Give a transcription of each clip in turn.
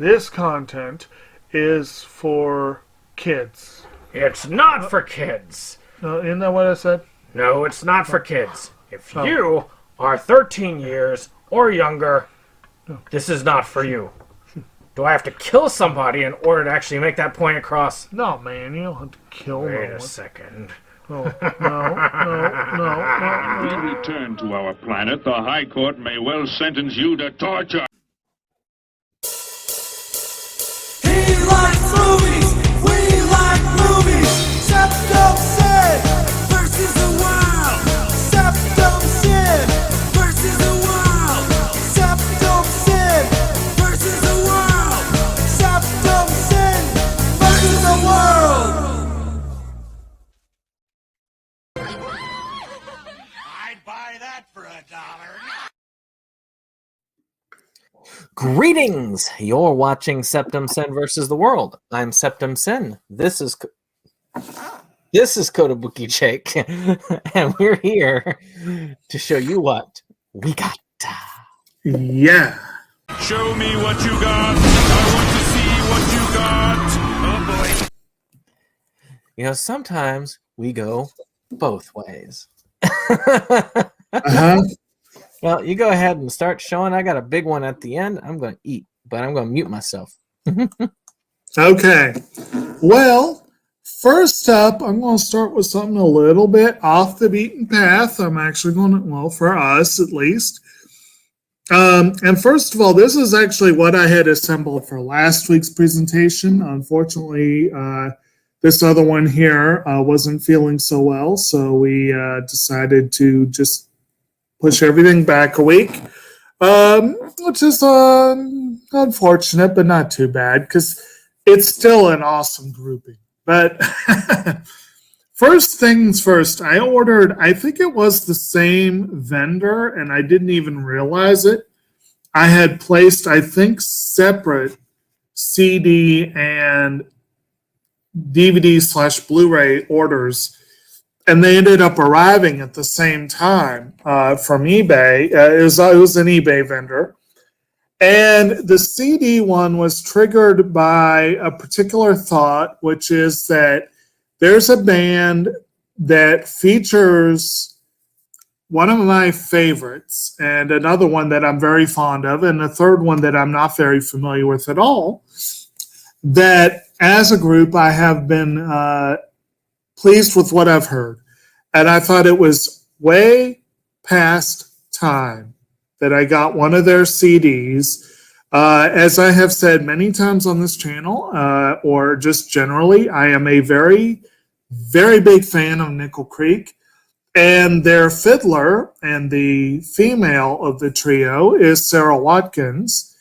this content is for kids. It's not for kids. Isn't that what I said? No, it's not for kids. If you are 13 years or younger, this is not for you. Do I have to kill somebody in order to actually make that point across? No, man, you don't have to kill Wait no a one. second. No. When we return to our planet, the High Court may well sentence you to torture. He likes movies, we like movies. SeptumSin versus the world. SeptumSin versus the world. SeptumSin versus the world. SeptumSin versus the world. I'd buy that for $1. Greetings! You're watching SeptumSin versus the world. I'm SeptumSin. This is Kotobuki Jake, and we're here to show you what we got. Yeah. Show me what you got. I want to see what you got. Oh boy. You know, sometimes we go both ways. Uh-huh. Well, you go ahead and start showing. I got a big one at the end. I'm going to eat, but I'm going to mute myself. Okay. Well, first up, I'm going to start with something a little bit off the beaten path. I'm actually going to, well, for us at least. And first of all, this is actually what I had assembled for last week's presentation. Unfortunately, this other one here wasn't feeling so well, so we decided to just push everything back a week, which is unfortunate, but not too bad, because it's still an awesome grouping. But first things first, I ordered, I think it was the same vendor, and I didn't even realize it. I had placed, I think, separate CD and DVD/Blu-ray orders, and they ended up arriving at the same time from eBay. It was an eBay vendor. And the CD one was triggered by a particular thought, which is that there's a band that features one of my favorites and another one that I'm very fond of, and a third one that I'm not very familiar with at all, that as a group I have been pleased with what I've heard. And I thought it was way past time that I got one of their CDs. As I have said many times on this channel, or just generally, I am a very, very big fan of Nickel Creek. And their fiddler and the female of the trio is Sarah Watkins.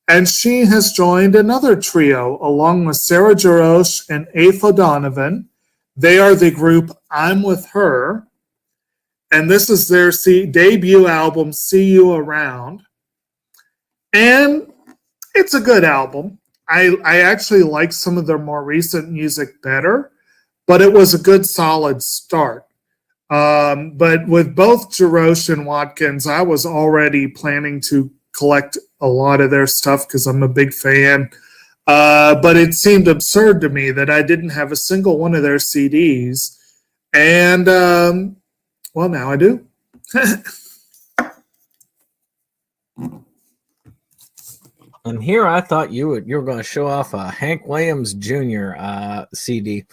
And she has joined another trio along with Sarah Jarosz and Aith O'Donovan. They are the group I'm With Her. And this is their debut album, See You Around. And it's a good album. I actually like some of their more recent music better, but it was a good solid start. But with both Jarosz and Watkins, I was already planning to collect a lot of their stuff because I'm a big fan. But it seemed absurd to me that I didn't have a single one of their CDs. And, well, now I do. And here I thought you were going to show off a Hank Williams Jr. CD.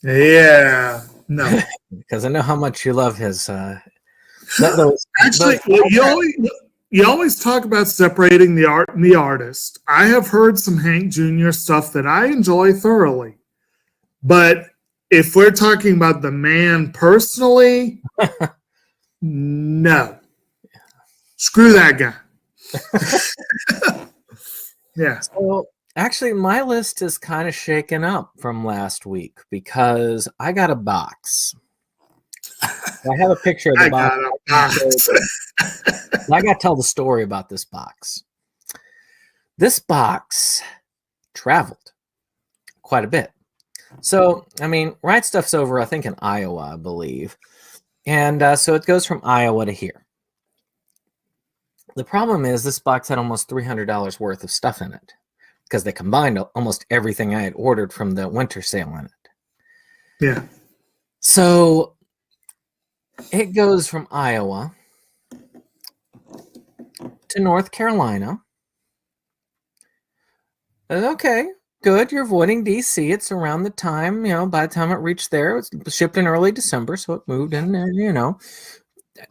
Yeah, no. Because I know how much you love his. Actually, you always talk about separating the art and the artist. I have heard some Hank Jr. stuff that I enjoy thoroughly. But if we're talking about the man personally, no. Screw that guy. Yeah. So actually, my list is kind of shaken up from last week because I got a box. I have a picture of the box. I got to tell the story about this box. This box traveled quite a bit. So, I mean, Right Stuff's over, I think, in Iowa, I believe. And so it goes from Iowa to here. The problem is this box had almost $300 worth of stuff in it because they combined almost everything I had ordered from the winter sale in it. Yeah. So it goes from Iowa to North Carolina. Okay, good. You're avoiding DC. It's around the time, by the time it reached there, it was shipped in early December, so it moved in there,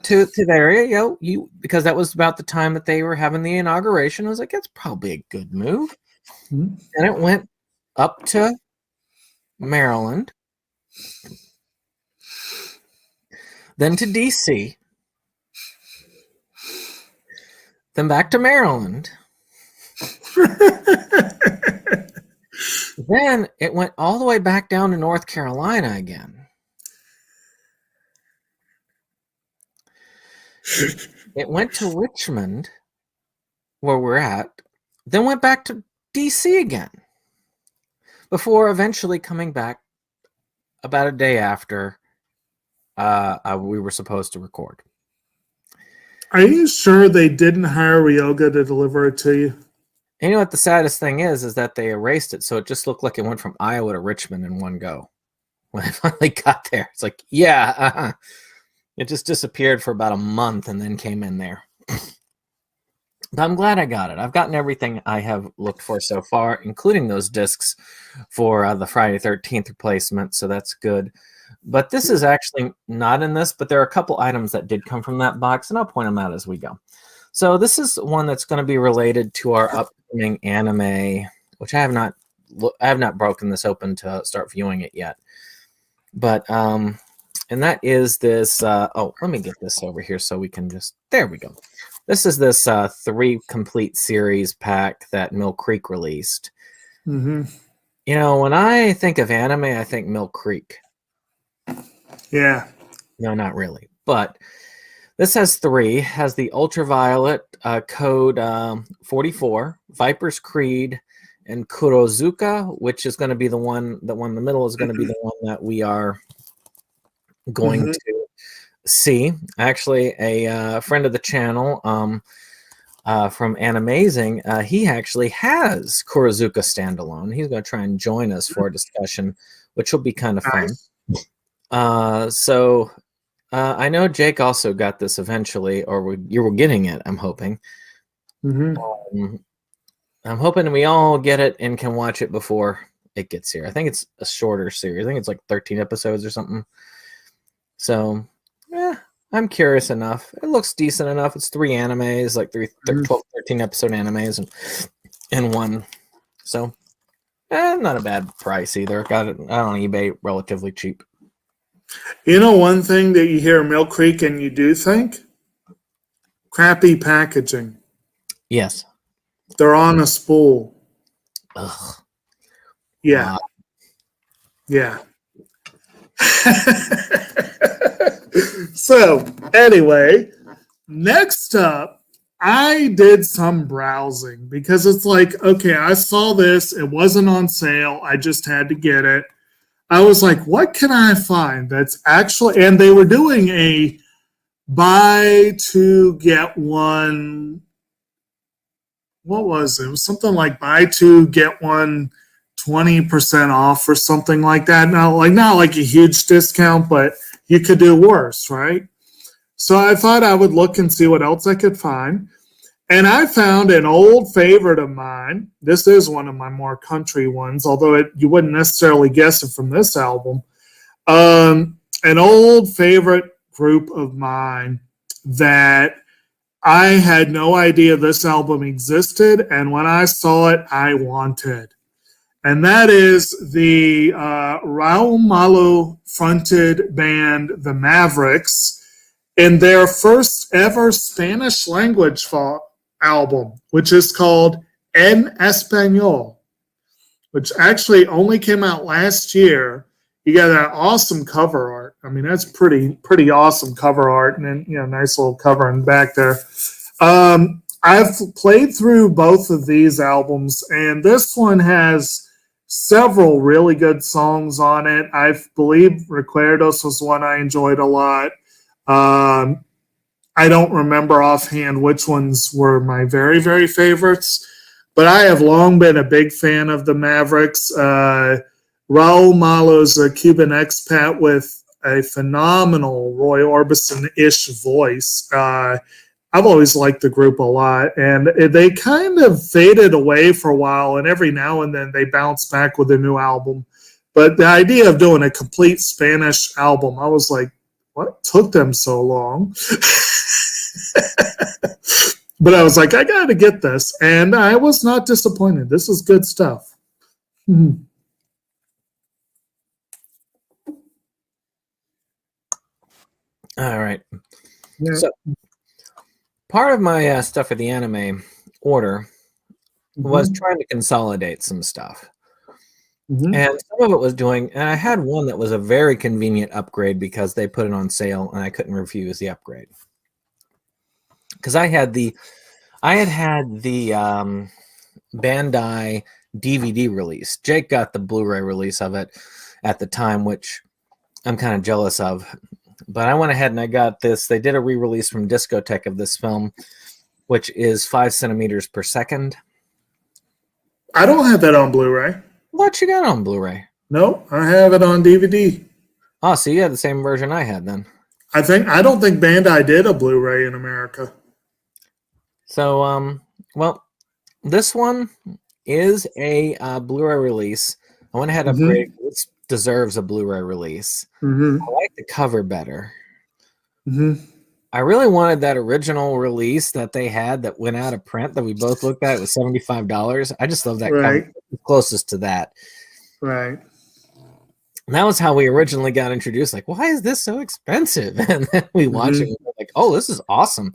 to the area, because that was about the time that they were having the inauguration. I was like, that's probably a good move. Mhm. And it went up to Maryland, then to DC, then back to Maryland. Then it went all the way back down to North Carolina again. It went to Richmond, where we're at, then went back to DC again, before eventually coming back about a day after we were supposed to record. Are you sure they didn't hire Ryoga to deliver it to you? And you know what the saddest thing is that they erased it, so it just looked like it went from Iowa to Richmond in one go. When I finally got there, it's like, yeah, it just disappeared for about a month and then came in there. But I'm glad I got it. I've gotten everything I have looked for so far, including those discs for the Friday 13th replacement, so that's good. But this is actually not in this, but there are a couple items that did come from that box, and I'll point them out as we go. So this is one that's going to be related to our upcoming anime, which I have not broken this open to start viewing it yet. But and that is this. Let me get this over here so we can just. There we go. This is this 3 complete series pack that Mill Creek released. Mm-hmm. When I think of anime, I think Mill Creek. Yeah. No, not really. But this has 3. Has the Ultraviolet, Code 44, Viper's Creed, and Kurozuka, which is going to be the one in the middle is going to be the one that we are going to see. Actually, a friend of the channel from Animazing, he actually has Kurozuka standalone. He's going to try and join us for a discussion, which will be kind of fun. So I know Jake also got this eventually, or you were getting it, I'm hoping. Mm-hmm. I'm hoping we all get it and can watch it before it gets here. I think it's a shorter series. I think it's like 13 episodes or something. So, I'm curious enough. It looks decent enough. It's 3 animes, like 12, 13 episode animes in one. So, not a bad price either. Got it on eBay relatively cheap. You know one thing that you hear Mill Creek and you do think? Crappy packaging. Yes. They're on a spool. Ugh. Yeah. Wow. Yeah. So, anyway, next up, I did some browsing because it's like, okay, I saw this. It wasn't on sale. I just had to get it. I was like, what can I find that's actually, and they were doing a buy 2, get 1. What was it? It was something like buy 2, get 1, 20% off or something like that. Not like a huge discount, but you could do worse, right? So I thought I would look and see what else I could find. And I found an old favorite of mine. This is one of my more country ones, although you wouldn't necessarily guess it from this album. An old favorite group of mine that I had no idea this album existed, and when I saw it, I wanted. And that is the Raul Malo fronted band, the Mavericks, in their first ever Spanish language album, which is called En Español, which actually only came out last year. You got that awesome cover art. I mean, that's pretty awesome cover art, and then nice little cover in the back there. I've played through both of these albums, and this one has several really good songs on it. I believe Recuerdos was one I enjoyed a lot. I don't remember offhand which ones were my very, very favorites, but I have long been a big fan of the Mavericks. Raul Malo's a Cuban expat with a phenomenal Roy Orbison-ish voice. I've always liked the group a lot, and they kind of faded away for a while, and every now and then they bounce back with a new album. But the idea of doing a complete Spanish album, I was like, what took them so long? But I was like, I got to get this. And I was not disappointed. This is good stuff. All right. Yeah. So part of my stuff for the anime order was trying to consolidate some stuff. And some of it was doing, and I had one that was a very convenient upgrade because they put it on sale and I couldn't refuse the upgrade. Because I had the Bandai DVD release. Jake got the Blu-ray release of it at the time, which I'm kind of jealous of. But I went ahead and I got this. They did a re-release from Discotek of this film, which is 5 centimeters per second. I don't have that on Blu-ray. What you got on Blu-ray? No, I have it on DVD. Oh, so you had the same version I had then. I don't think Bandai did a Blu-ray in America. So, well, this one is a Blu-ray release. I went ahead and upgraded. This deserves a Blu-ray release. I like the cover better. I really wanted that original release that they had that went out of print that we both looked at. It was $75. I just love that cover. Closest to that. Right. And that was how we originally got introduced. Like, why is this so expensive? And then we watch it and we're like, oh, this is awesome.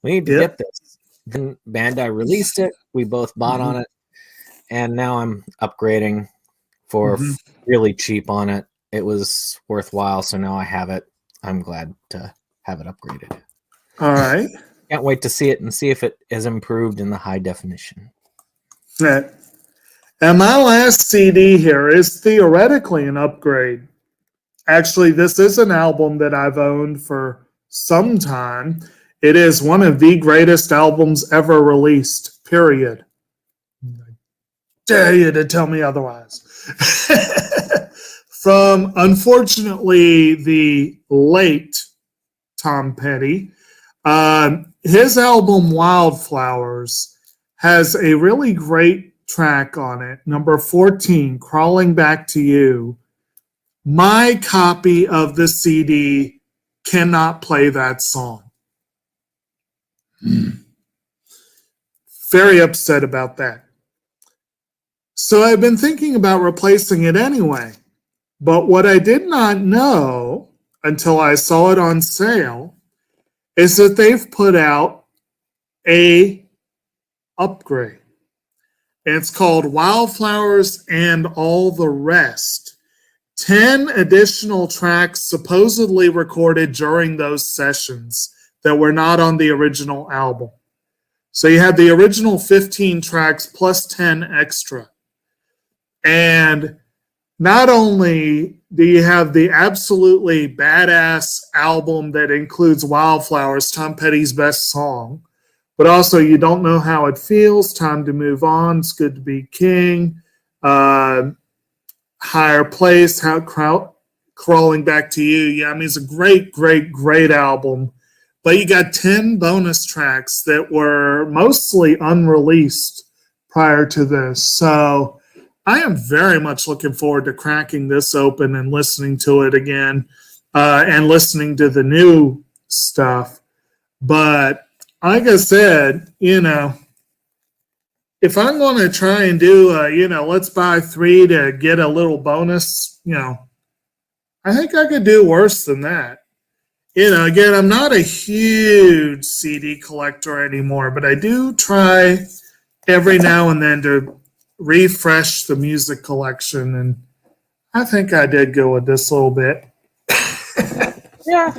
We need to get this. Then Bandai released it. We both bought on it. And now I'm upgrading for really cheap on it. It was worthwhile. So now I have it. I'm glad to have it upgraded. All right. Can't wait to see it and see if it has improved in the high definition. Yeah. And my last CD here is theoretically an upgrade. Actually, this is an album that I've owned for some time. It is one of the greatest albums ever released, period. I dare you to tell me otherwise. From, unfortunately, the late Tom Petty. His album Wildflowers has a really great track on it, number 14, Crawling Back to You. My copy of the CD cannot play that song. Very upset about that. So I've been thinking about replacing it anyway. But what I did not know until I saw it on sale is that they've put out a upgrade. It's called Wildflowers and All the Rest. 10 additional tracks supposedly recorded during those sessions that were not on the original album. So you have the original 15 tracks plus 10 extra. And not only do you have the absolutely badass album that includes Wildflowers, Tom Petty's best song, but also You Don't Know How It Feels, Time to Move On, It's Good to Be King, Higher Place, Crawling Back to You. Yeah, I mean, it's a great, great, great album. But you got 10 bonus tracks that were mostly unreleased prior to this. So I am very much looking forward to cracking this open and listening to it again and listening to the new stuff. But like I said, if I'm going to try and do, let's buy 3 to get a little bonus, I think I could do worse than that. Again, I'm not a huge CD collector anymore, but I do try every now and then to refresh the music collection, and I think I did go with this little bit. Yeah,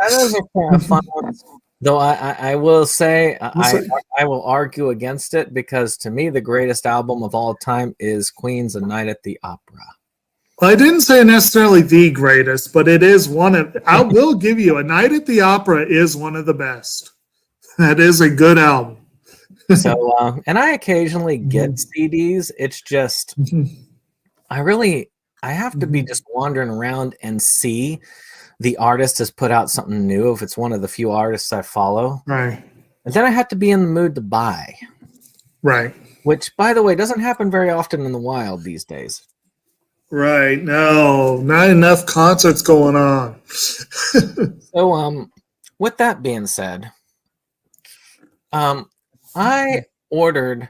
those are kind of fun ones. Though I will say, I will argue against it because to me, the greatest album of all time is Queen's A Night at the Opera. I didn't say necessarily the greatest, but it is one of. I will give you A Night at the Opera is one of the best. That is a good album. So, and I occasionally get CDs. It's just I have to be just wandering around and see the artist has put out something new. If it's one of the few artists I follow, Right. and then I have to be in the mood to buy. Right. Which, by the way, doesn't happen very often in the wild these days. Right. No, not enough concerts going on. So, with that being said, I ordered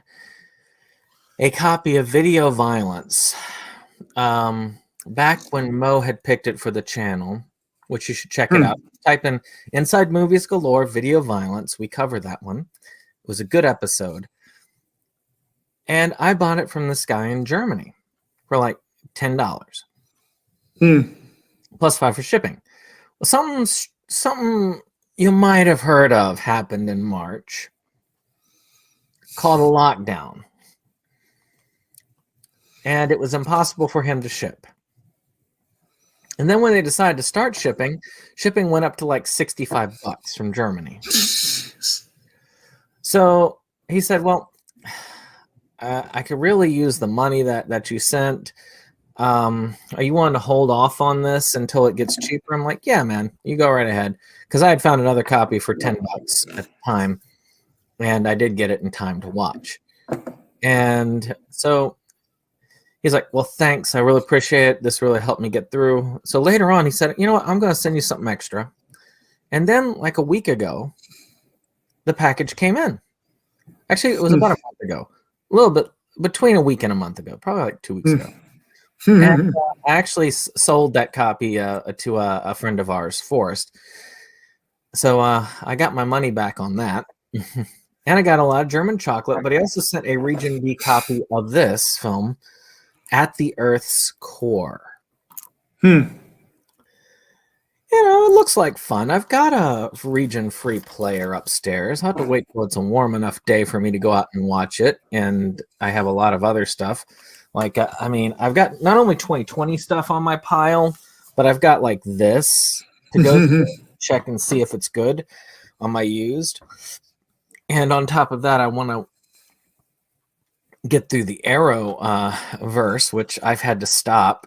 a copy of Video Violence back when Mo had picked it for the channel, which you should check it out. Type in Inside Movies Galore Video Violence. We covered that one. It was a good episode. And I bought it from this guy in Germany for like $10. Plus $5 for shipping. Well, something you might have heard of happened in March called a lockdown. And it was impossible for him to ship. And then when they decided to start shipping went up to like $65 from Germany. So he said, well, I could really use the money that you sent. Are you wanting to hold off on this until it gets cheaper? I'm like, yeah, man, you go right ahead. Because I had found another copy for $10 at the time. And I did get it in time to watch. And so he's like, well, thanks. I really appreciate it. This really helped me get through. So later on, he said, you know what? I'm going to send you something extra. And then like a week ago, the package came in. Actually, it was about a month ago. A little bit between a week and a month ago. Probably like 2 weeks ago. And I actually sold that copy to a friend of ours, Forrest. So I got my money back on that. And I got a lot of German chocolate, but he also sent a Region B copy of this film, At the Earth's Core. You know, it looks like fun. I've got a Region free player upstairs. I'll have to wait till it's a warm enough day for me to go out and watch it. And I have a lot of other stuff. Like, I mean, I've got not only 2020 stuff on my pile, but I've got like this to go check and see if it's good on my used. And on top of that, I want to get through the Arrow verse, which I've had to stop.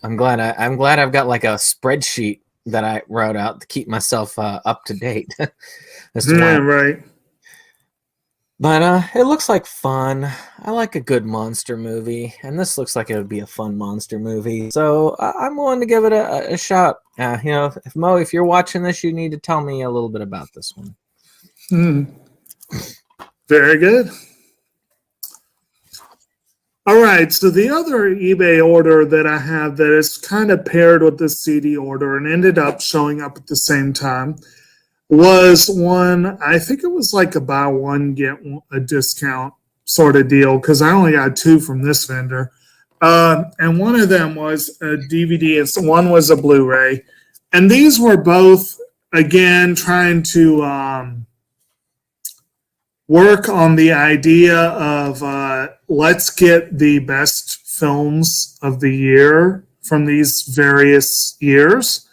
I'm glad I've got like a spreadsheet that I wrote out to keep myself up to date. Right. But it looks like fun. I like a good monster movie, and this looks like it would be a fun monster movie. So I'm willing to give it a shot. You know, Mo, if you're watching this, you need to tell me a little bit about this one. Very good. All right, so the other eBay order that I have that is kind of paired with the CD order and ended up showing up at the same time was one, I think it was like a buy one, get a discount sort of deal because I only got two from this vendor. And one of them was a DVD and one was a Blu-ray. And these were both, again, trying to work on the idea of let's get the best films of the year from these various years.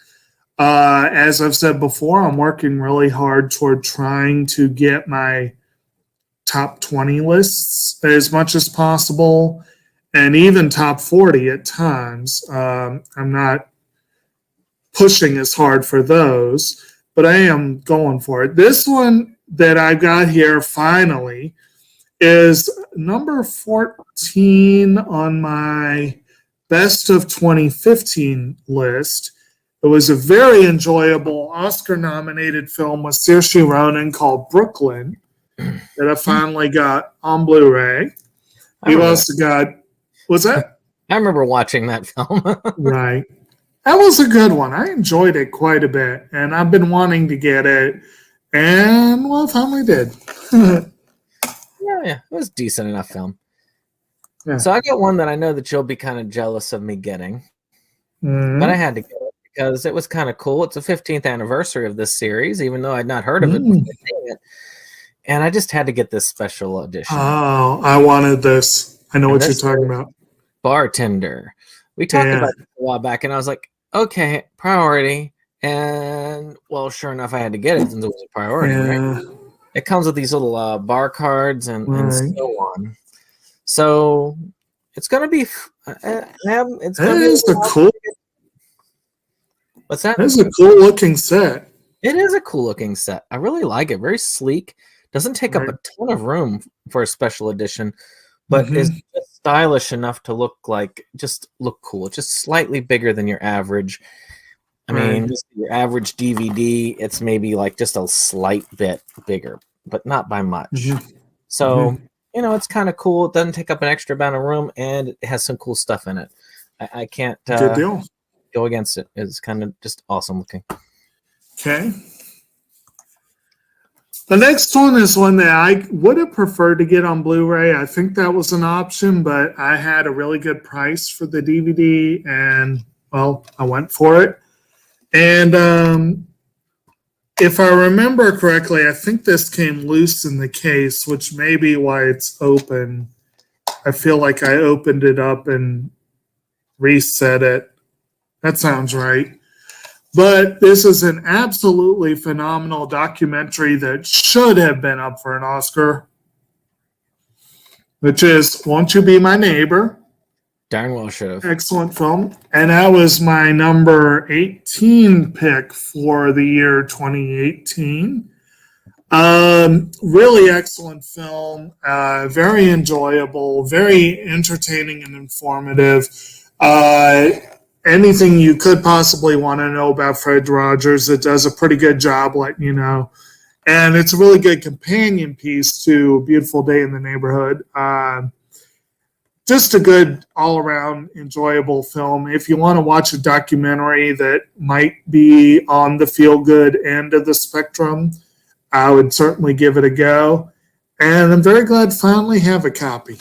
As I've said before, I'm working really hard toward trying to get my top 20 lists as much as possible, and even top 40 at times. I'm not pushing as hard for those, but I am going for it. This one that I got here finally is number 14 on my best of 2015 list. It was a very enjoyable Oscar-nominated film with Saoirse Ronan called Brooklyn that I finally got on Blu-ray. We've also got, what's that? I remember watching that film. Right. That was a good one. I enjoyed it quite a bit, and I've been wanting to get it, and well, I finally did. Yeah, it was a decent enough film. Yeah. So I got one that I know that you'll be kind of jealous of me getting, but I had to get it because it was kind of cool. It's the 15th anniversary of this series, even though I'd not heard of it before seeing it. And I just had to get this special edition. Oh, I wanted this. I know what you're talking about. Bartender, We talked Yeah. about it a while back, and I was like, okay, priority. And well, sure enough, I had to get it since it was a priority, right? Yeah. It comes with these little bar cards and Right. so on. So it's gonna be. It's gonna That be. is a cool. What's that? That's a cool looking set. It is a cool looking set. I really like it. Very sleek. Doesn't take up a ton of room for a special edition, but is just stylish enough to look cool. It's just slightly bigger than your average. I mean, just your average DVD, it's maybe like just a slight bit bigger, but not by much. So, it's kind of cool. It doesn't take up an extra amount of room, and it has some cool stuff in it. I can't Good deal. go against it. It's kind of just awesome looking. Okay. The next one is one that I would have preferred to get on Blu-ray. I think that was an option, but I had a really good price for the DVD, and well, I went for it. And if I remember correctly, I think this came loose in the case, which may be why it's open. I feel like I opened it up and reset it. That sounds right. But this is an absolutely phenomenal documentary that should have been up for an Oscar, which is Won't You Be My Neighbor? Darn well should have. Excellent film. And that was my number 18 pick for the year 2018. Really excellent film. Very enjoyable, very entertaining and informative. Anything you could possibly want to know about Fred Rogers, it does a pretty good job letting you know. And it's a really good companion piece to Beautiful Day in the Neighborhood. Just a good all-around enjoyable film. If you want to watch a documentary that might be on the feel-good end of the spectrum, I would certainly give it a go. And I'm very glad to finally have a copy.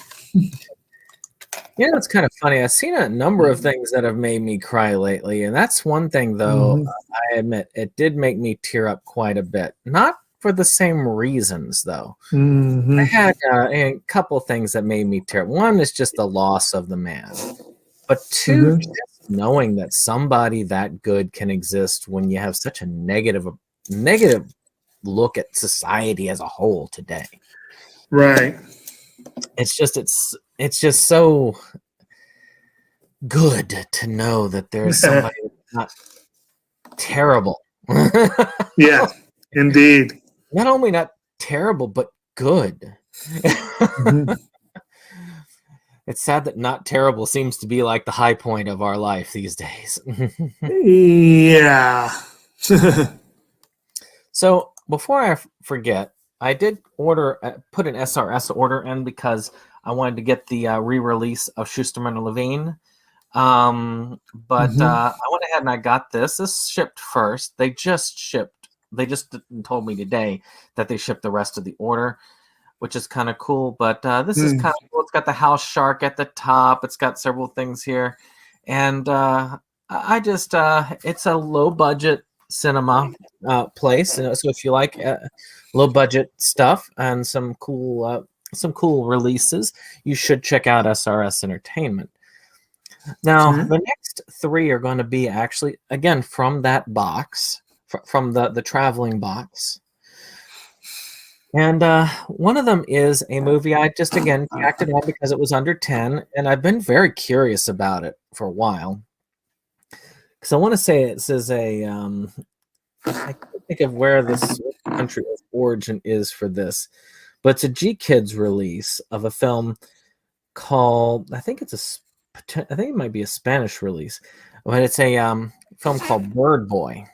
Yeah, it's kind of funny. I've seen a number of things that have made me cry lately, and that's one thing, though, I admit, it did make me tear up quite a bit. Not for the same reasons, though. I had a couple of things that made me tear up. One is just the loss of the man. But two, just knowing that somebody that good can exist when you have such a negative look at society as a whole today. Right. It's just so good to know that there's somebody that's not terrible. Yeah, indeed. Not only not terrible, but good. It's sad that not terrible seems to be like the high point of our life these days. Yeah. So before I forget, I did put an SRS order in because I wanted to get the re-release of Schusterman and Levine. But I went ahead and I got this. This shipped first. They just told me today that they shipped the rest of the order, which is kind of cool. But this is kind of cool. It's got the house shark at the top. It's got several things here. And it's a low budget cinema place. So if you like low budget stuff and some cool releases, you should check out SRS Entertainment. Now, the next three are going to be actually, again, from that box, from the traveling box. And one of them is a movie I just, again, tacked it on because it was under 10, and I've been very curious about it for a while. Because I want to say this is I can't think of where this country of origin is for this, but it's a G-Kids release of a film called, I think it might be a Spanish release, but it's a film called Bird Boy.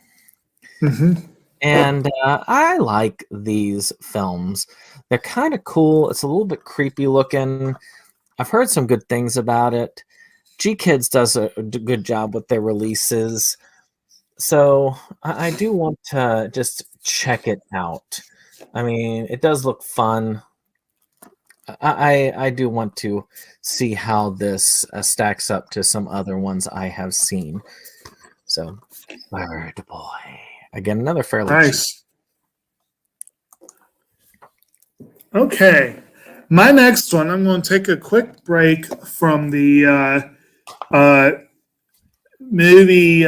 And I like these films. They're kind of cool. It's a little bit creepy looking. I've heard some good things about it. G-Kids does a good job with their releases. So I do want to just check it out. I mean, it does look fun. I do want to see how this stacks up to some other ones I have seen. So, Bird Boy. Again, another fairly nice. Okay. My next one, I'm going to take a quick break from the movie.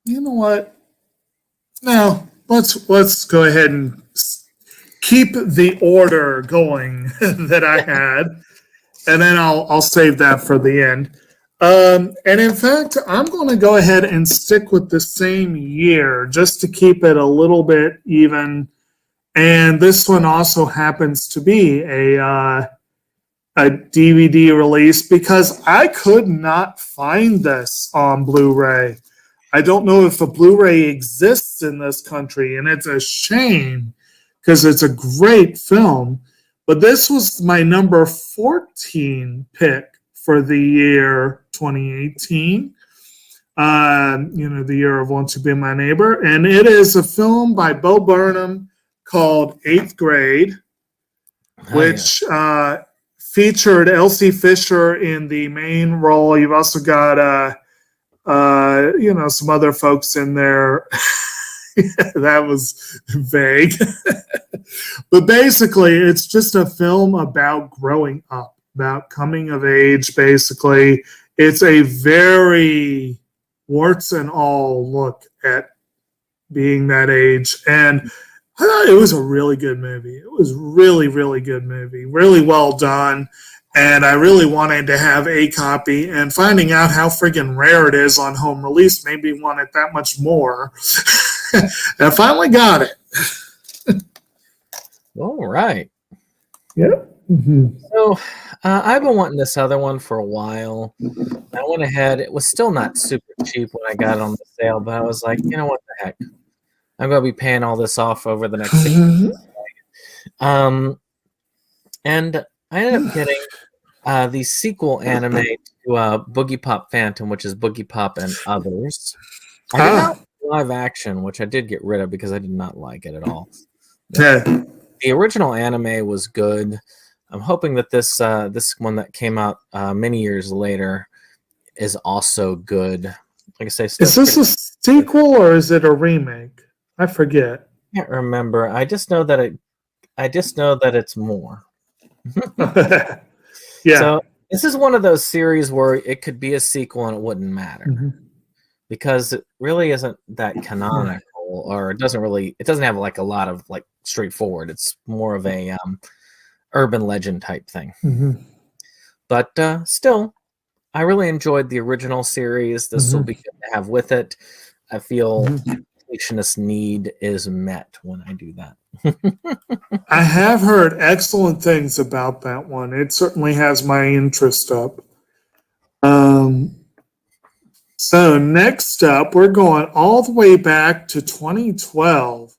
You know what? No, let's go ahead and keep the order going that I had, and then I'll save that for the end. And in fact, I'm going to go ahead and stick with the same year just to keep it a little bit even. And this one also happens to be a DVD release because I could not find this on Blu-ray. I don't know if a Blu-ray exists in this country, and it's a shame because it's a great film. But this was my number 14 pick for the year 2018. The year of Want to Be My Neighbor. And it is a film by Bo Burnham called Eighth Grade, which featured Elsie Fisher in the main role. You've also got some other folks in there. That was vague. But basically, it's just a film about growing up, about coming of age, basically. It's a very warts and all look at being that age. And I thought it was a really good movie. It was really, really good movie. Really well done. And I really wanted to have a copy, and finding out how friggin' rare it is on home release made me want it that much more. And I finally got it. All right. Yep. Mm-hmm. So I've been wanting this other one for a while. I went ahead. It was still not super cheap when I got it on the sale, but I was like, you know what the heck? I'm going to be paying all this off over the next 6 months. And I ended up getting the sequel anime to Boogie Pop Phantom, which is Boogie Pop and Others. I did not like live action, which I did get rid of because I did not like it at all. Yeah. The original anime was good. I'm hoping that this one that came out many years later is also good. Like I say, is this a sequel or is it a remake? I forget. I can't remember. I just know that it's more. Yeah. So this is one of those series where it could be a sequel and it wouldn't matter because it really isn't that canonical, or it doesn't have like a lot of like straightforward. It's more of a urban legend type thing. But still, I really enjoyed the original series. This will be good to have with it. I feel completionist need is met when I do that. I have heard excellent things about that one. It certainly has my interest up. So next up, we're going all the way back to 2012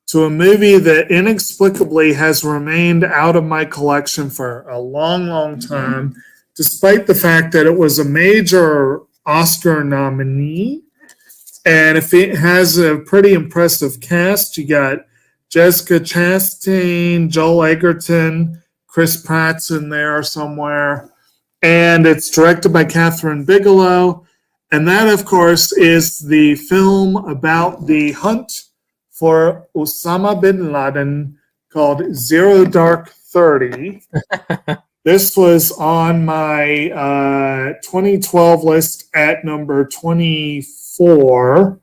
to a movie that inexplicably has remained out of my collection for a long, long time, despite the fact that it was a major Oscar nominee. And if it has a pretty impressive cast, you got Jessica Chastain, Joel Edgerton, Chris Pratt's in there somewhere. And it's directed by Catherine Bigelow. And that, of course, is the film about the hunt for Osama bin Laden called Zero Dark 30. This was on my 2012 list at number 24.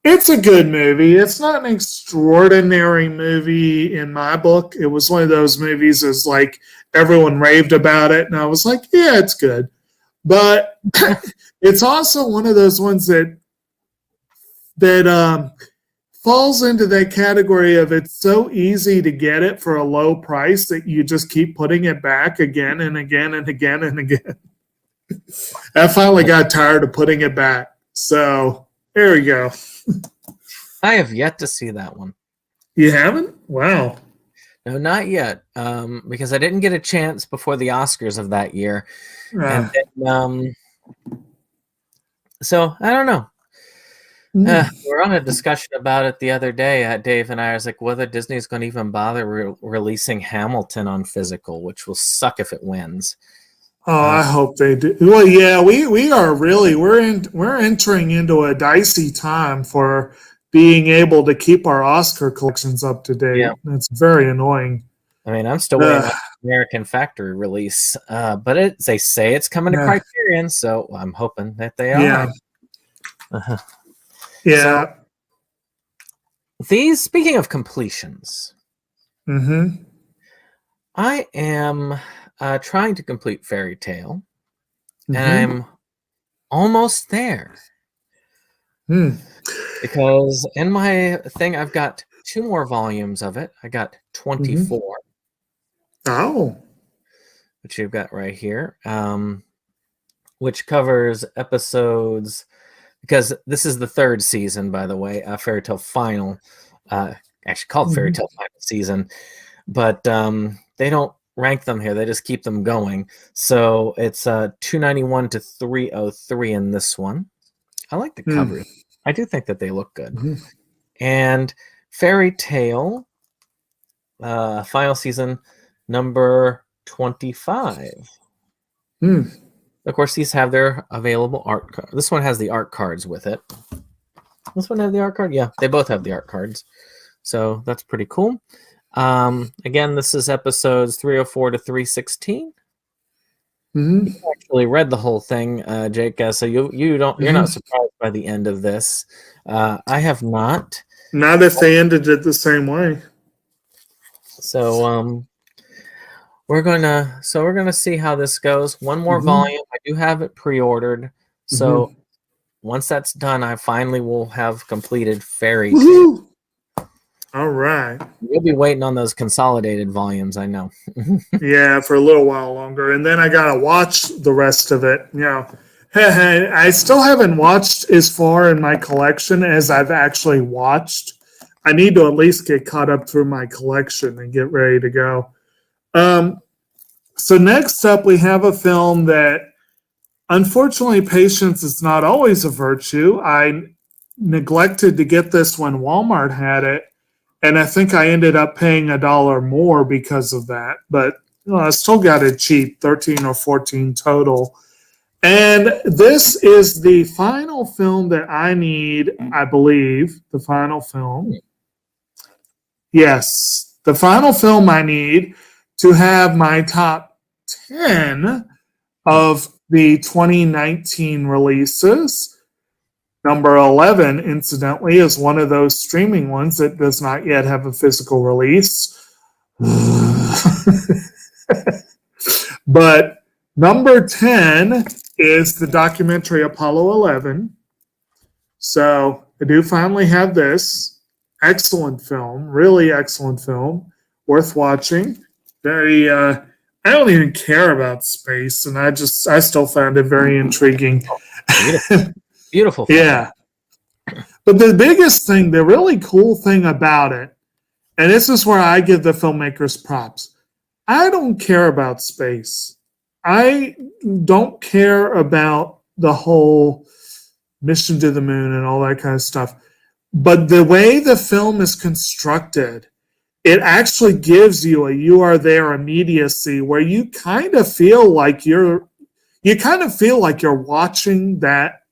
It's a good movie. It's not an extraordinary movie in my book. It was one of those movies as like everyone raved about it, and I was like, yeah, it's good. But it's also one of those ones that falls into that category of it's so easy to get it for a low price that you just keep putting it back again and again and again and again. I finally got tired of putting it back. So there we go. I have yet to see that one. You haven't? Wow. No, not yet. Because I didn't get a chance before the Oscars of that year. And then, so I don't know. We're on a discussion about it the other day. Dave and I was like, whether Disney's going to even bother releasing Hamilton on physical, which will suck if it wins. Oh, I hope they do. Well, yeah, we are really we're entering into a dicey time for being able to keep our Oscar collections up to date. Yeah. It's very annoying. I mean, I'm still waiting on American factory release, but they say it's coming to Yeah. Criterion, so I'm hoping that they are. Yeah. Uh-huh. Yeah. These, speaking of completions, Mm-hmm. I am trying to complete Fairy Tale, and Mm-hmm. I'm almost there. Hmm. Because in my thing, I've got 2 more volumes of it. I got 24, Oh. which you've got right here, which covers episodes, because this is the 3rd season, by the way, Fairy Tale Final, actually called Fairy Tale Final Season, but they don't rank them here. They just keep them going. So it's 291 to 303 in this one. I like the covers. I do think that they look good. And Fairy Tale Final Season number 25. Of course, these have their available art cards. This one has the art cards with it. This one have the art card? Yeah, they both have the art cards. So that's pretty cool. Again, this is episodes 304 to 316. You actually read the whole thing, Jake. So you're not surprised by the end of this. I have not. Not if they ended it the same way. So we're gonna see how this goes. One more volume. I do have it pre-ordered. So once that's done, I finally will have completed Fairy Tale. All right. You'll be waiting on those consolidated volumes, I know. Yeah, for a little while longer, and then I gotta watch the rest of it. You know, I still haven't watched as far in my collection as I've actually watched. I need to at least get caught up through my collection and get ready to go. So next up, we have a film that, unfortunately, patience is not always a virtue. I neglected to get this when Walmart had it, and I think I ended up paying $1 more because of that. But I still got it cheap, 13 or 14 total. And this is the final film that I need, I believe, the final film. Yes, the final film I need to have my top 10 of the 2019 releases. Number 11, incidentally, is one of those streaming ones that does not yet have a physical release. But number 10 is the documentary Apollo 11. So I do finally have this. Excellent film, really excellent film, worth watching. Very, I don't even care about space, and I still found it very intriguing. Beautiful film. Yeah. But the biggest thing, the really cool thing about it, and this is where I give the filmmakers props, I don't care about space. I don't care about the whole mission to the moon and all that kind of stuff. But the way the film is constructed, it actually gives you a you are there immediacy where you kind of feel like you're watching that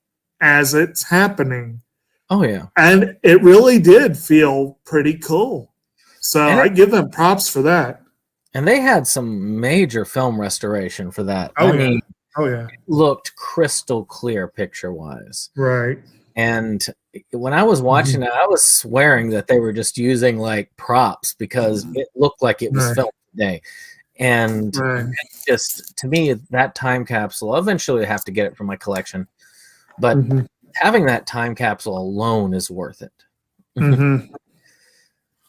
as it's happening. Oh yeah. And it really did feel pretty cool. So I give them props for that. And they had some major film restoration for that. Oh, I yeah. mean, It looked crystal clear picture-wise. Right. And when I was watching it, I was swearing that they were just using like props because it looked like it was filmed today. And just to me, that time capsule, I'll eventually have to get it from my collection. But having that time capsule alone is worth it.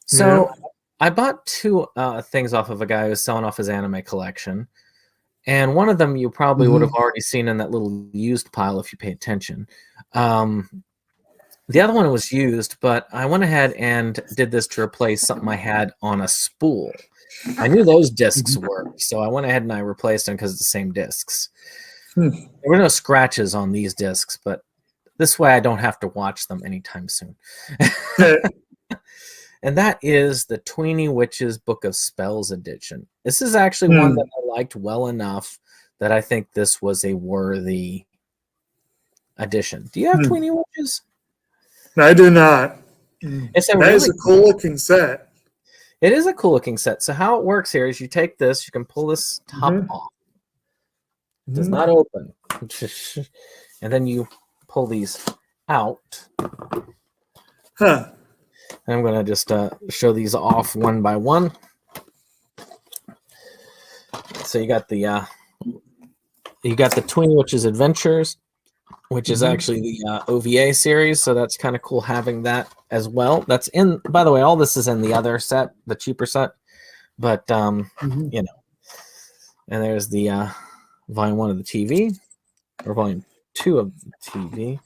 So I bought 2 things off of a guy who's selling off his anime collection. And one of them you probably would have already seen in that little used pile if you pay attention. The other one was used, but I went ahead and did this to replace something I had on a spool. I knew those discs worked, so I went ahead and I replaced them because it's the same discs. There were no scratches on these discs, but this way I don't have to watch them anytime soon. And that is the Tweeny Witch's Book of Spells edition. This is actually one that I liked well enough that I think this was a worthy edition. Do you have Tweeny Witches? I do not. It's That is a cool looking set. It is a cool looking set. So how it works here is you take this, you can pull this top off. It does not open. And then you pull these out. Huh. And I'm going to just show these off one by one. So you got the Tweeny, which is Adventures, which is actually the OVA series. So that's kind of cool having that as well. That's in, by the way, all this is in the other set, the cheaper set. But you know, and there's the volume 1 of the TV, or volume 2 of the TV.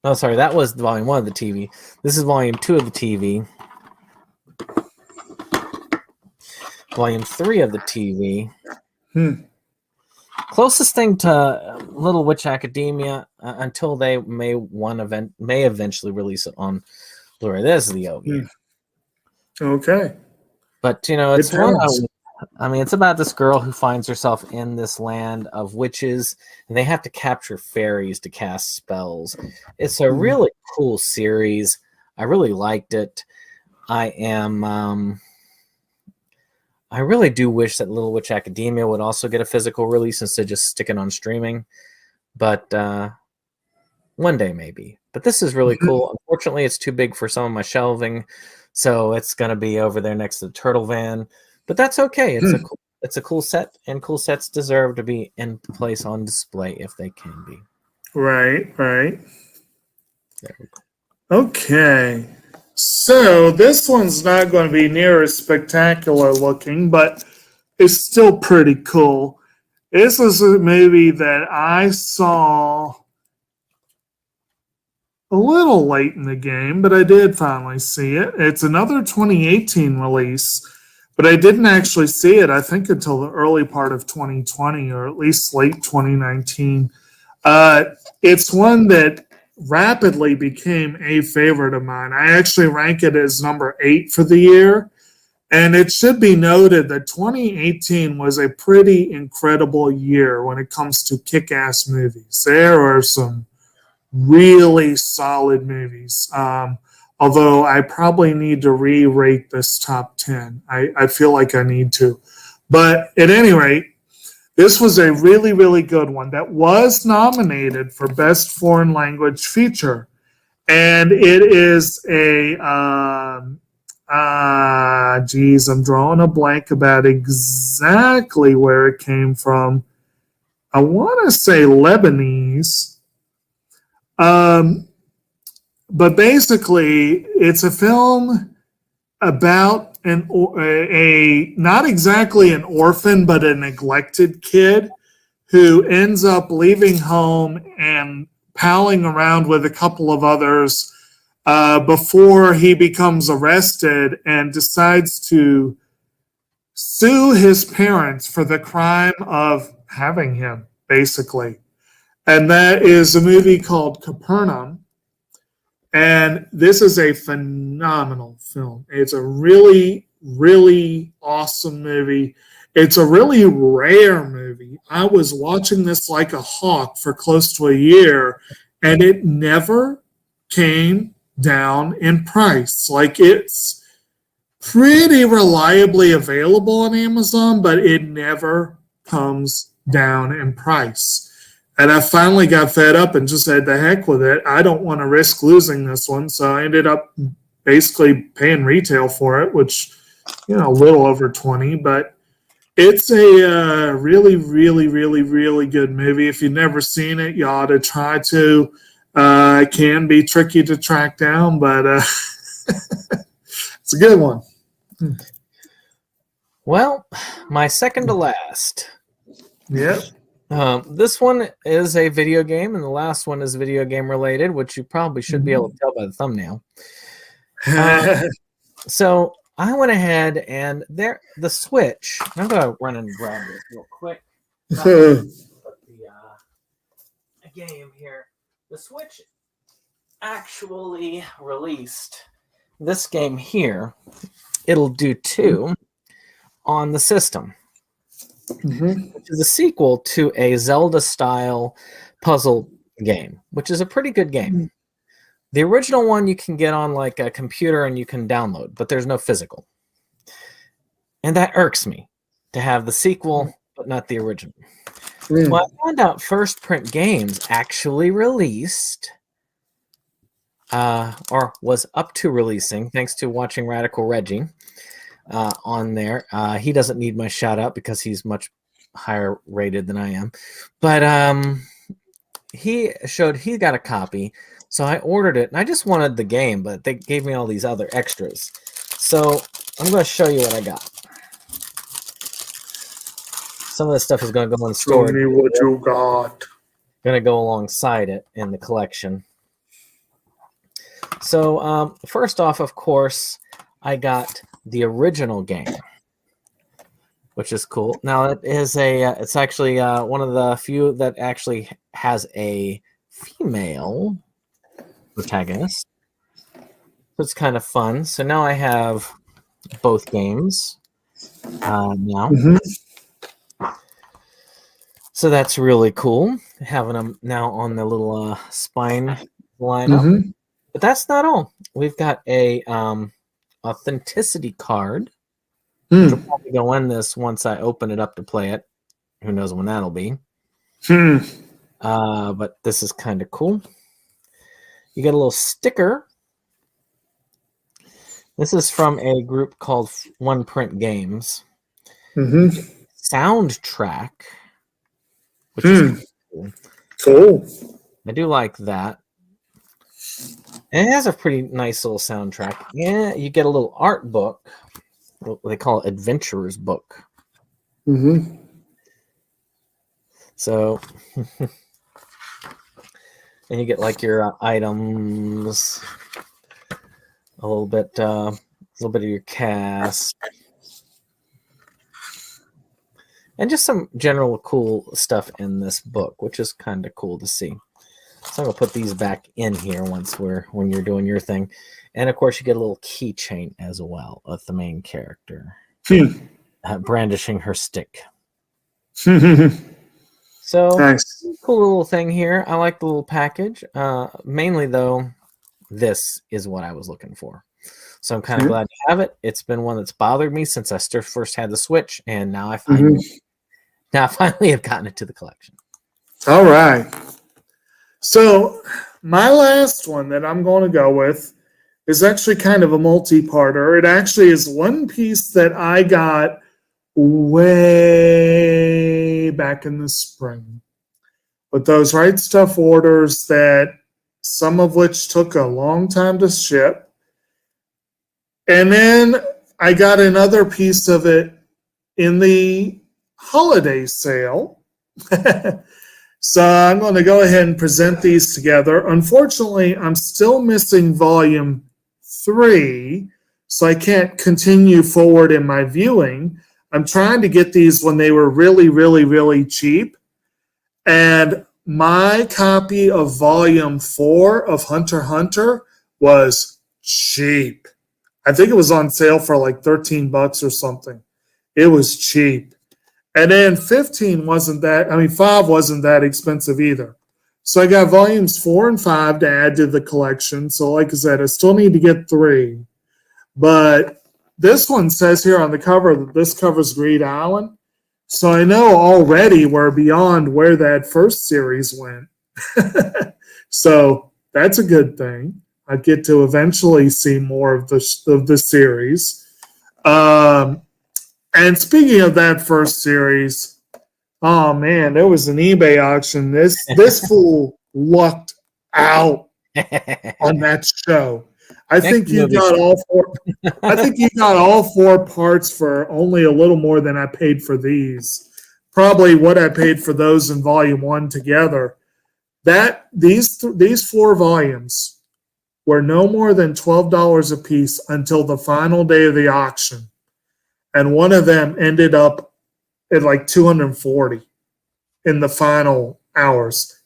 Oh, sorry, that was volume 1 of the TV. This is volume 2 of the TV. Volume 3 of the TV. Closest thing to Little Witch Academia until they may eventually release it on Blu-ray. This is the OVA. Okay. But you know, it's It one. sounds- I mean, it's about this girl who finds herself in this land of witches, and they have to capture fairies to cast spells. It's a really cool series. I really liked it. I really do wish that Little Witch Academia would also get a physical release instead of just sticking on streaming. But one day maybe. But this is really cool. Unfortunately, it's too big for some of my shelving, so it's going to be over there next to the Turtle Van. But that's okay. It's a cool set, and cool sets deserve to be in place on display if they can be. Right. There we go. Okay. So this one's not going to be near as spectacular looking, but it's still pretty cool. This is a movie that I saw a little late in the game, but I did finally see it. It's another 2018 release, but I didn't actually see it, I think, until the early part of 2020, or at least late 2019. It's one that rapidly became a favorite of mine. I actually rank it as number 8 for the year. And it should be noted that 2018 was a pretty incredible year when it comes to kick-ass movies. There are some really solid movies. Although I probably need to re-rate this top 10. I feel like I need to. But at any rate, this was a really, really good one that was nominated for Best Foreign Language Feature. And it is I'm drawing a blank about exactly where it came from. I want to say Lebanese. But basically, it's a film about not exactly an orphan, but a neglected kid who ends up leaving home and palling around with a couple of others before he becomes arrested and decides to sue his parents for the crime of having him, basically. And that is a movie called Capernaum. And this is a phenomenal film. It's a really, really awesome movie. It's a really rare movie. I was watching this like a hawk for close to a year, and it never came down in price. Like, it's pretty reliably available on Amazon, but it never comes down in price. And I finally got fed up and just said, the heck with it. I don't want to risk losing this one. So I ended up basically paying retail for it, which, a little over 20. But it's a really, really, really, really good movie. If you've never seen it, you ought to try to. It can be tricky to track down, but it's a good one. Well, my second to last. Yep. This one is a video game, and the last one is video game related, which you probably should be able to tell by the thumbnail. So I went ahead and the Switch. I'm going to run and grab this real quick. The game here. The Switch actually released this game here. It'll do 2 on the system. Which is a sequel to a Zelda-style puzzle game, which is a pretty good game. The original one you can get on like a computer and you can download, but there's no physical. And that irks me to have the sequel, but not the original. Well, I found out First Print Games actually released, or was up to releasing, thanks to watching Radical Reggie on there. He doesn't need my shout out because he's much higher rated than I am. But he showed he got a copy, so I ordered it. And I just wanted the game, but they gave me all these other extras. So I'm going to show you what I got. Some of this stuff is going to go in storage. Show me what you got. Going to go alongside it in the collection. So first off, of course, I got the original game, which is cool. Now it is it's actually one of the few that actually has a female protagonist. So it's kind of fun. So now I have both games now. Mm-hmm. So that's really cool, having them now on the little spine lineup. Mm-hmm. But that's not all. We've got a authenticity card. Which will probably go in this once I open it up to play it. Who knows when that'll be. But this is kind of cool. You get a little sticker. This is from a group called One Print Games. Mm-hmm. Soundtrack. Which is cool. Cool. I do like that. And it has a pretty nice little soundtrack. Yeah, you get a little art book. What they call it, adventurer's book. Mm-hmm. So, and you get like your items, a little bit of your cast, and just some general cool stuff in this book, which is kind of cool to see. So I'm gonna put these back in here when you're doing your thing. And of course, you get a little keychain as well of the main character brandishing her stick. So, nice. Cool little thing here. I like the little package. Mainly, though, this is what I was looking for. So I'm kind of glad to have it. It's been one that's bothered me since I first had the Switch, and now I finally have gotten it to the collection. All right. So my last one that I'm going to go with is actually kind of a multi-parter. It actually is one piece that I got way back in the spring with those Right Stuff orders, that some of which took a long time to ship. And then I got another piece of it in the holiday sale. So I'm going to go ahead and present these together. Unfortunately, I'm still missing volume 3, so I can't continue forward in my viewing. I'm trying to get these when they were really, really, really cheap. And my copy of volume 4 of Hunter x Hunter was cheap. I think it was on sale for like $13 or something. It was cheap. And then 5 wasn't that expensive either. So I got volumes 4 and 5 to add to the collection. So like I said, I still need to get 3. But this one says here on the cover that this covers Greed Island. So I know already we're beyond where that first series went. So that's a good thing. I get to eventually see more of the series. And speaking of that first series, oh man, there was an eBay auction. This fool lucked out on that show. I think you got all 4. I think you got all 4 parts for only a little more than I paid for these. Probably what I paid for those in volume 1 together. These 4 volumes were no more than $12 a piece until the final day of the auction. And one of them ended up at like $240 in the final hours.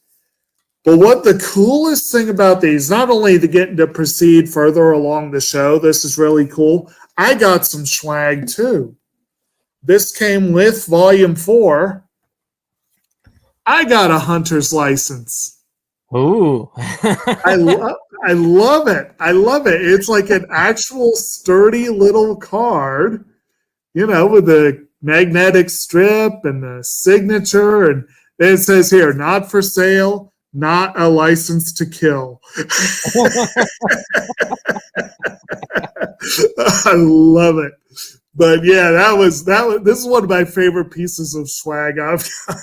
But what the coolest thing about these, not only to get to proceed further along the show, this is really cool. I got some swag too. This came with volume 4. I got a hunter's license. Ooh. I I love it. I love it. It's like an actual sturdy little card, with the magnetic strip and the signature. And it says here, not for sale, not a license to kill. I love it. But yeah, this is one of my favorite pieces of swag I've got.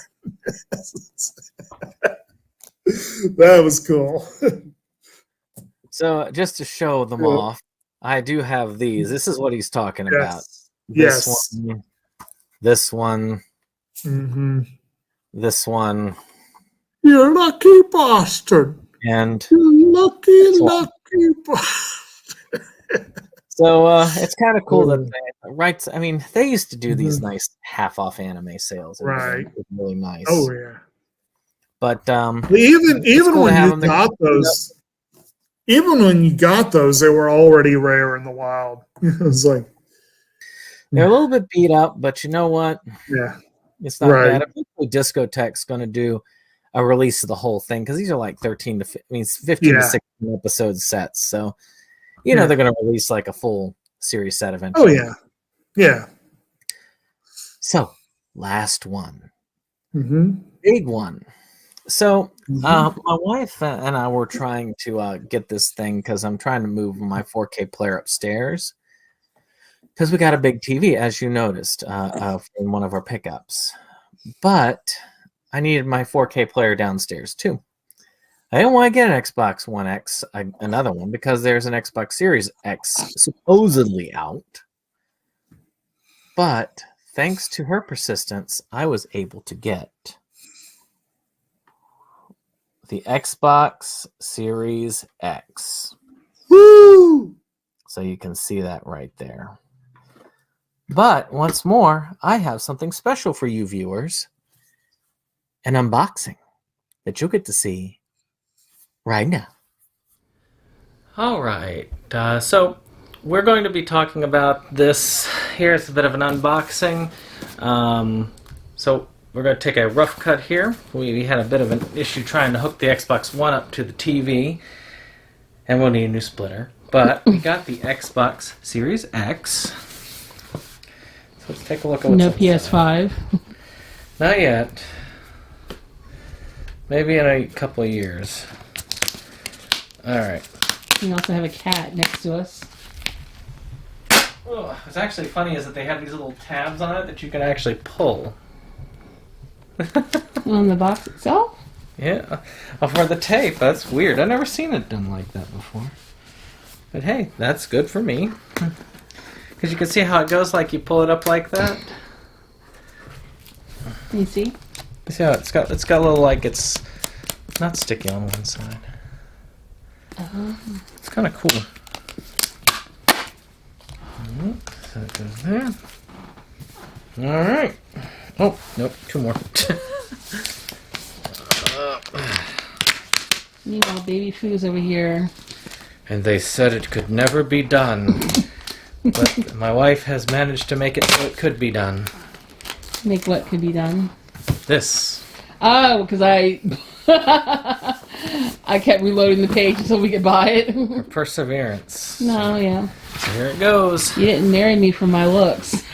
That was cool. So just to show them off, I do have these. This is what he's talking about. Yes. This one. Mm-hmm. This one. You're lucky bastard. And you're lucky bastard. So it's kind of cool that they used to do these nice half-off anime sales. Right. Really nice. Oh yeah. But even when you got those, they were already rare in the wild. It was like they're a little bit beat up, but you know what? Yeah, it's not bad. Eventually, Discotech's going to do a release of the whole thing because these are like 15 to 16 episode sets. So they're going to release like a full series set eventually. Oh yeah. So last one, mm-hmm. big one. So my wife and I were trying to get this thing because I'm trying to move my 4K player upstairs because we got a big TV, as you noticed in one of our pickups. But I needed my 4K player downstairs too. I didn't want to get an Xbox One X, another one, because there's an Xbox Series X supposedly out. But thanks to her persistence, I was able to get the Xbox Series X. Woo! So you can see that right there. But once more, I have something special for you viewers. An unboxing that you'll get to see right now. All right. So we're going to be talking about this. Here's a bit of an unboxing. So we're going to take a rough cut here. We had a bit of an issue trying to hook the Xbox One up to the TV, and we'll need a new splitter. But we got the Xbox Series X. So let's take a look at what's No inside. PS5. Not yet. Maybe in a couple of years. All right. We also have a cat next to us. Oh, what's actually funny is that they have these little tabs on it that you can actually pull. On the box itself? Yeah. For the tape. That's weird. I've never seen it done like that before. But hey, that's good for me. Because you can see how it goes, like you pull it up like that. Can you see? You see how it's got a little, like, it's not sticky on one side. It's kind of cool. So it goes there. Alright. Oh, nope, two more. Meanwhile, baby Foo's over here. And they said it could never be done. But my wife has managed to make it so it could be done. Make what could be done? This. Oh, because I kept reloading the page until we could buy it. For perseverance. No, yeah. So here it goes. You didn't marry me for my looks.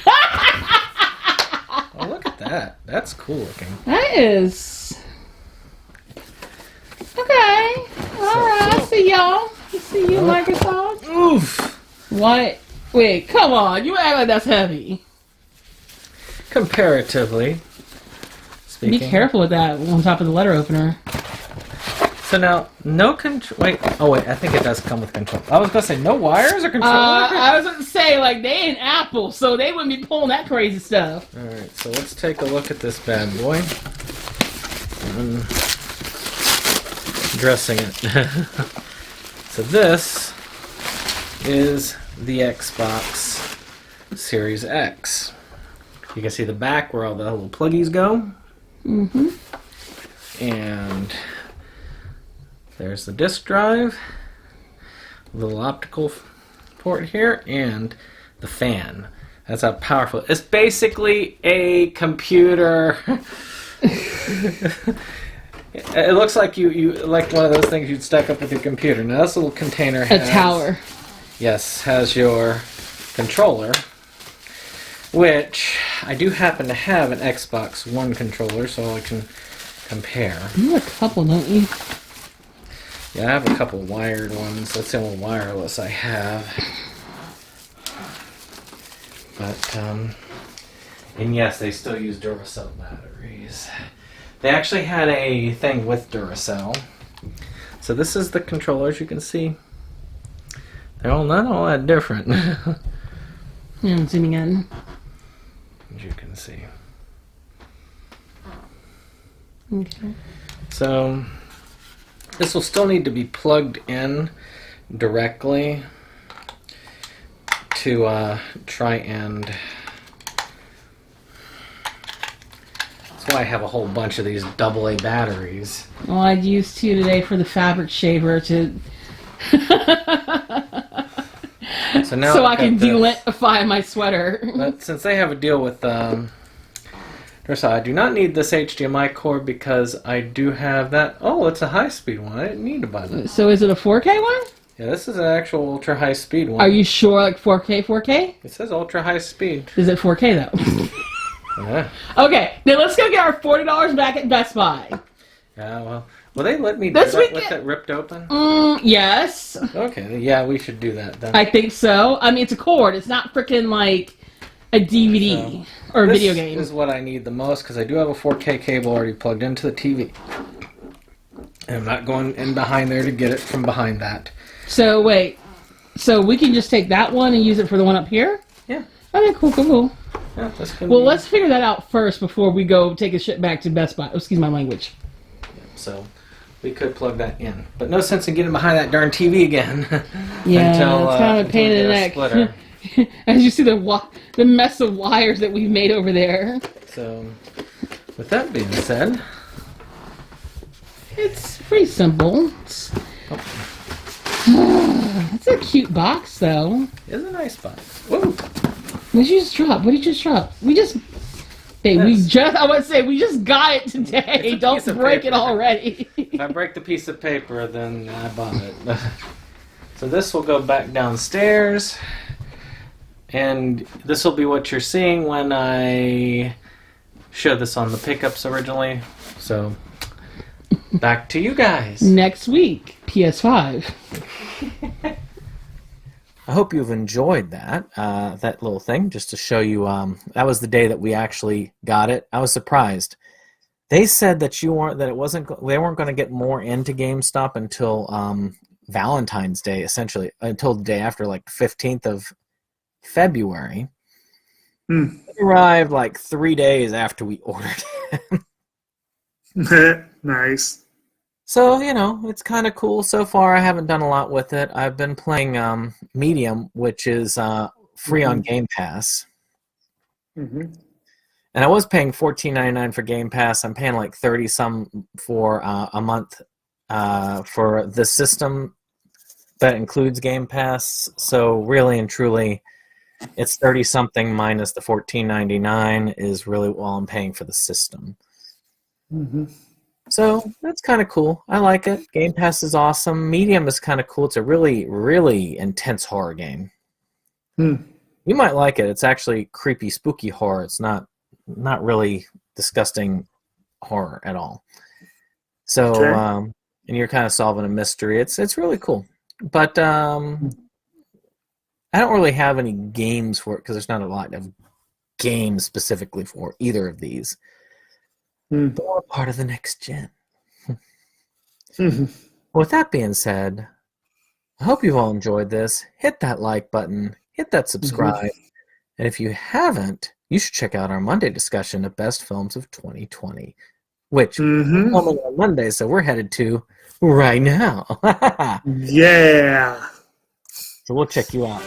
Oh, look at that. That's cool looking. That is. Okay. Alright, I see y'all. I see you, Microsoft. Oof. What? Wait, come on. You act like that's heavy. Comparatively speaking. Be careful with that on top of the letter opener. So now, no control. Wait. Oh, wait. I think it does come with control. I was going to say no wires or control. I was going to say, like, they ain't Apple, so they wouldn't be pulling that crazy stuff. All right. So let's take a look at this bad boy. Dressing it. So this is the Xbox Series X. You can see the back where all the little pluggies go. Mm-hmm. And there's the disk drive, a little optical port here, and the fan. That's how powerful. It's basically a computer. It looks like you like one of those things you'd stack up with your computer. Now this little container A has tower. Yes, has your controller, which I do happen to have an Xbox One controller, so I can compare. You have a couple, don't you? Yeah, I have a couple wired ones. That's the only wireless I have. But, and yes, they still use Duracell batteries. They actually had a thing with Duracell. So this is the controller, as you can see. They're all not all that different. Yeah, I'm zooming in. As you can see. Okay. So this will still need to be plugged in directly to try and... That's why I have a whole bunch of these AA batteries. Well, I'd use two today for the fabric shaver to... So now so I've I can got this. delintify my sweater. But since they have a deal with Duracell, I do not need this HDMI cord because I do have that. Oh, it's a high-speed one. I didn't need to buy that. So is it a 4K one? Yeah, this is an actual ultra-high-speed one. Are you sure, like 4K? It says ultra-high-speed. Is it 4K though? Yeah. Okay, then let's go get our $40 back at Best Buy. Yeah, well, will they let me do This that with weekend- it ripped open? Yes, Okay, yeah, we should do that then. I think so. I mean, it's a cord. It's not freaking like a DVD or a This video game. is what I need the most because I do have a 4K cable already plugged into the TV. And I'm not going in behind there to get it from behind that. So wait, so we can just take that one and use it for the one up here? Yeah. Okay, cool. Yeah, that's gonna Well, be... let's figure that out first before we go take a shit back to Best Buy. Excuse my language. So we could plug that in, but no sense in getting behind that darn TV again. Yeah, until, it's kind of a until pain we in the get a neck. splitter. As you see the mess of wires that we've made over there. So, with that being said, It's pretty simple. It's a cute box, though. it's a nice box. Whoa! What did you just drop? We just... Hey, I would say, we just got it today. It's a Don't piece of break it paper. already. If I break the piece of paper, then I bought it. So this will go back downstairs, and this will be what you're seeing when I show this on the pickups originally. So back to you guys. Next week, PS5. I hope you've enjoyed that that little thing, just to show you. That was the day that we actually got it. I was surprised. They said that they weren't going to get more into GameStop until Valentine's Day, essentially, until the day after, like 15th of February. It arrived like 3 days after we ordered it. Nice. So, it's kind of cool. So far, I haven't done a lot with it. I've been playing Medium, which is free on Game Pass. Mm-hmm. And I was paying $14.99 for Game Pass. I'm paying like $30-some for a month for the system that includes Game Pass. So really and truly, it's $30-something minus the $14.99 is really all I'm paying for the system. Mm-hmm. So that's kind of cool. I like it. Game Pass is awesome. Medium is kind of cool. It's a really, really intense horror game. You might like it. It's actually creepy, spooky horror. It's not really disgusting horror at all. So, Okay. and you're kind of solving a mystery. It's really cool. But I don't really have any games for it because there's not a lot of games specifically for either of these. But we're part of the next gen. With that being said, I hope you've all enjoyed this. Hit that like button. Hit that subscribe. And if you haven't, you should check out our Monday discussion of best films of 2020, which we're filming on Monday, so we're headed to right now. Yeah. So we'll check you out.